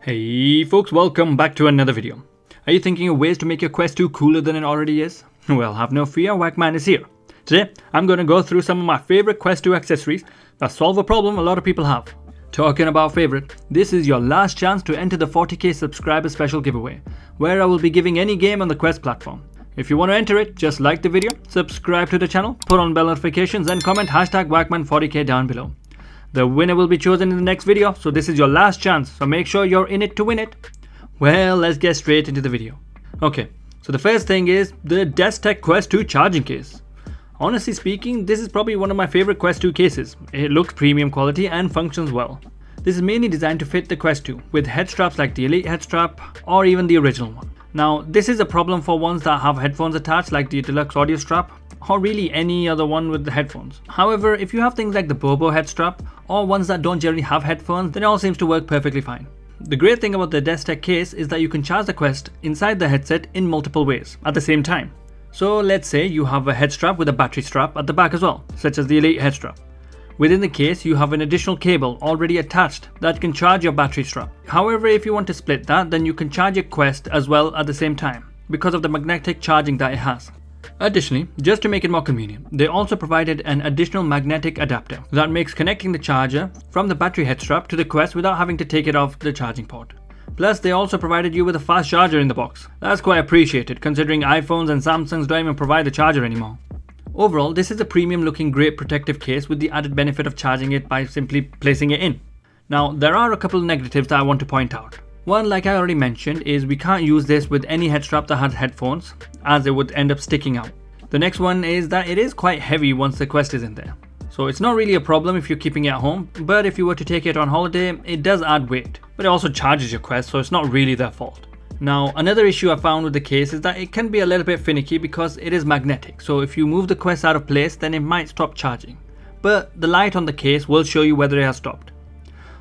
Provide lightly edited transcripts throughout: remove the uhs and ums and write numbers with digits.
Hey folks, welcome back to another video. Are you thinking of ways to make your Quest 2 cooler than it already is? Well, have no fear, WaqMan is here. Today, I'm going to go through some of my favorite Quest 2 accessories that solve a problem a lot of people have. Talking about favorite, this is your last chance to enter the 40k subscriber special giveaway, where I will be giving any game on the Quest platform. If you want to enter it, just like the video, subscribe to the channel, put on bell notifications and comment hashtag WaqMan40k down below. The winner will be chosen in the next video, so this is your last chance, so make sure you're in it to win it. Well, let's get straight into the video. Okay, so the first thing is the DESTEK Quest 2 charging case. Honestly speaking, this is probably one of my favorite Quest 2 cases. It looks premium quality and functions well. This is mainly designed to fit the Quest 2, with head straps like the Elite head strap or even the original one. Now, this is a problem for ones that have headphones attached like the Deluxe audio strap, or really any other one with the headphones. However, if you have things like the Bobo head strap, or ones that don't generally have headphones, then it all seems to work perfectly fine. The great thing about the DESTEK case is that you can charge the Quest inside the headset in multiple ways at the same time. So let's say you have a head strap with a battery strap at the back as well, such as the Elite head strap. Within the case, you have an additional cable already attached that can charge your battery strap. However, if you want to split that, then you can charge your Quest as well at the same time, because of the magnetic charging that it has. Additionally, just to make it more convenient, they also provided an additional magnetic adapter that makes connecting the charger from the battery head strap to the Quest without having to take it off the charging port. Plus, they also provided you with a fast charger in the box. That's quite appreciated considering iPhones and Samsungs don't even provide the charger anymore. Overall, this is a premium looking great protective case with the added benefit of charging it by simply placing it in. Now, there are a couple of negatives that I want to point out. One, like I already mentioned, is we can't use this with any head strap that has headphones, as it would end up sticking out. The next one is that it is quite heavy once the Quest is in there. So it's not really a problem if you're keeping it at home, but if you were to take it on holiday, it does add weight. But it also charges your Quest, so it's not really their fault. Now, another issue I found with the case is that it can be a little bit finicky because it is magnetic, so if you move the Quest out of place, then it might stop charging. But the light on the case will show you whether it has stopped.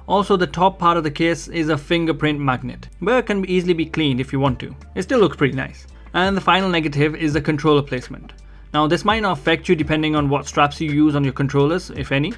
Also, the top part of the case is a fingerprint magnet, but it can easily be cleaned if you want to. It still looks pretty nice. And the final negative is the controller placement. Now, this might not affect you depending on what straps you use on your controllers, if any,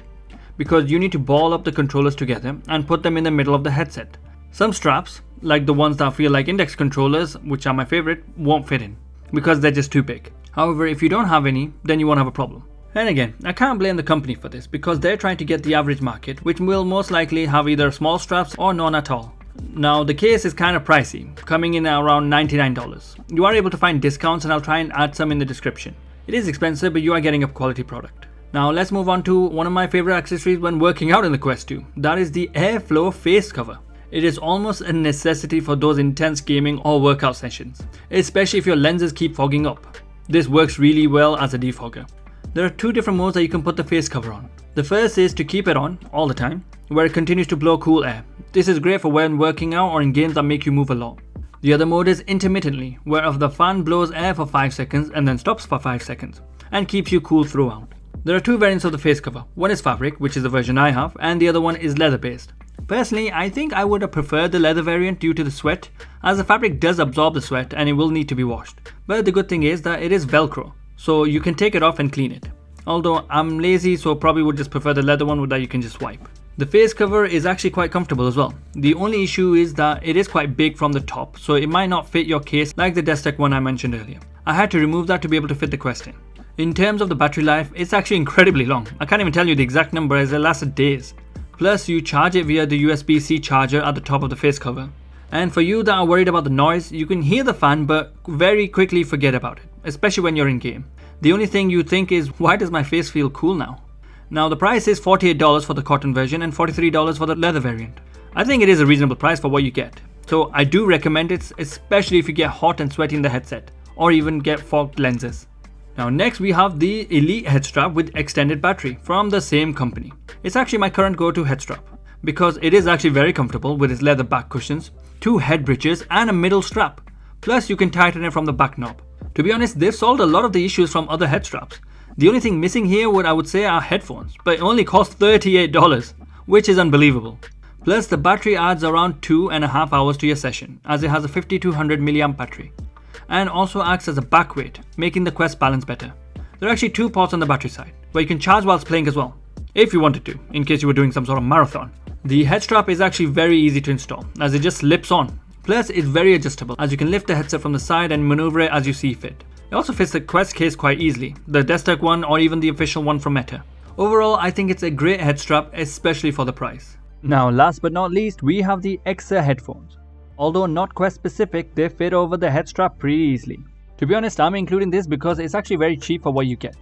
because you need to ball up the controllers together and put them in the middle of the headset. Some straps, like the ones that feel like index controllers, which are my favorite, won't fit in, because they're just too big. However, if you don't have any, then you won't have a problem. And again, I can't blame the company for this, because they're trying to get the average market, which will most likely have either small straps or none at all. Now, the case is kind of pricey, coming in at around $99. You are able to find discounts and I'll try and add some in the description. It is expensive, but you are getting a quality product. Now, let's move on to one of my favorite accessories when working out in the Quest 2. That is the Airflow face cover. It is almost a necessity for those intense gaming or workout sessions, especially if your lenses keep fogging up. This works really well as a defogger. There are two different modes that you can put the face cover on. The first is to keep it on all the time, where it continues to blow cool air. This is great for when working out or in games that make you move a lot. The other mode is intermittently, where the fan blows air for 5 seconds and then stops for 5 seconds, and keeps you cool throughout. There are two variants of the face cover. One is fabric, which is the version I have, and the other one is leather based. Personally, I think I would have preferred the leather variant due to the sweat, as the fabric does absorb the sweat and it will need to be washed. But the good thing is that it is Velcro, so you can take it off and clean it. Although I'm lazy, so probably would just prefer the leather one that you can just wipe. The face cover is actually quite comfortable as well. The only issue is that it is quite big from the top, so it might not fit your case like the DESTEK one I mentioned earlier. I had to remove that to be able to fit the Quest in. In terms of the battery life, it's actually incredibly long. I can't even tell you the exact number as it lasted days. Plus, you charge it via the USBC charger at the top of the face cover. And for you that are worried about the noise, you can hear the fan but very quickly forget about it, especially when you're in game. The only thing you think is, why does my face feel cool now? Now, the price is $48 for the cotton version and $43 for the leather variant. I think it is a reasonable price for what you get. So I do recommend it, especially if you get hot and sweaty in the headset, or even get fogged lenses. Now next we have the Elite head strap with extended battery from the same company. It's actually my current go-to head strap, because it is actually very comfortable with its leather back cushions, 2 head bridges and a middle strap. Plus you can tighten it from the back knob. To be honest, they've solved a lot of the issues from other head straps. The only thing missing here I would say are headphones, but it only costs $38, which is unbelievable. Plus the battery adds around 2.5 hours to your session, as it has a 5200 mAh battery, and also acts as a back weight, making the Quest balance better. There are actually 2 ports on the battery side, where you can charge whilst playing as well. if you wanted to, in case you were doing some sort of marathon. The Headstrap is actually very easy to install, as it just slips on. Plus, it's very adjustable, as you can lift the headset from the side and maneuver it as you see fit. It also fits the Quest case quite easily, the DESTEK one or even the official one from Meta. Overall, I think it's a great Headstrap, especially for the price. Now, last but not least, we have the XR headphones. Although not Quest specific, they fit over the Headstrap pretty easily. To be honest, I'm including this because it's actually very cheap for what you get.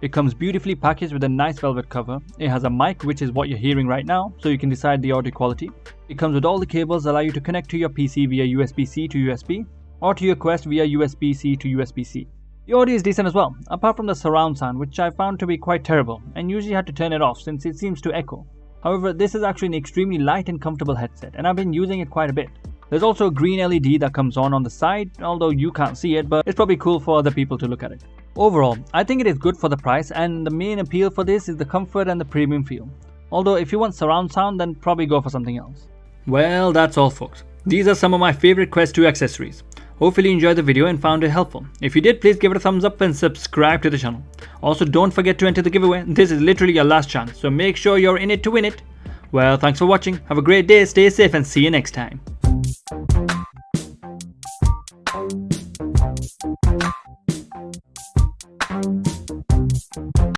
It comes beautifully packaged with a nice velvet cover. It has a mic, which is what you're hearing right now, so you can decide the audio quality. It comes with all the cables that allow you to connect to your PC via USB-C to USB, or to your Quest via USB-C to USB-C. The audio is decent as well, apart from the surround sound, which I found to be quite terrible, and usually had to turn it off since it seems to echo. However, this is actually an extremely light and comfortable headset, and I've been using it quite a bit. There's also a green LED that comes on the side, although you can't see it, but it's probably cool for other people to look at it. Overall, I think it is good for the price, and the main appeal for this is the comfort and the premium feel. Although if you want surround sound, then probably go for something else. Well, that's all folks. These are some of my favorite Quest 2 accessories. Hopefully you enjoyed the video and found it helpful. If you did, please give it a thumbs up and subscribe to the channel. Also, don't forget to enter the giveaway. This is literally your last chance, so make sure you're in it to win it. Well, thanks for watching. Have a great day, stay safe, and see you next time.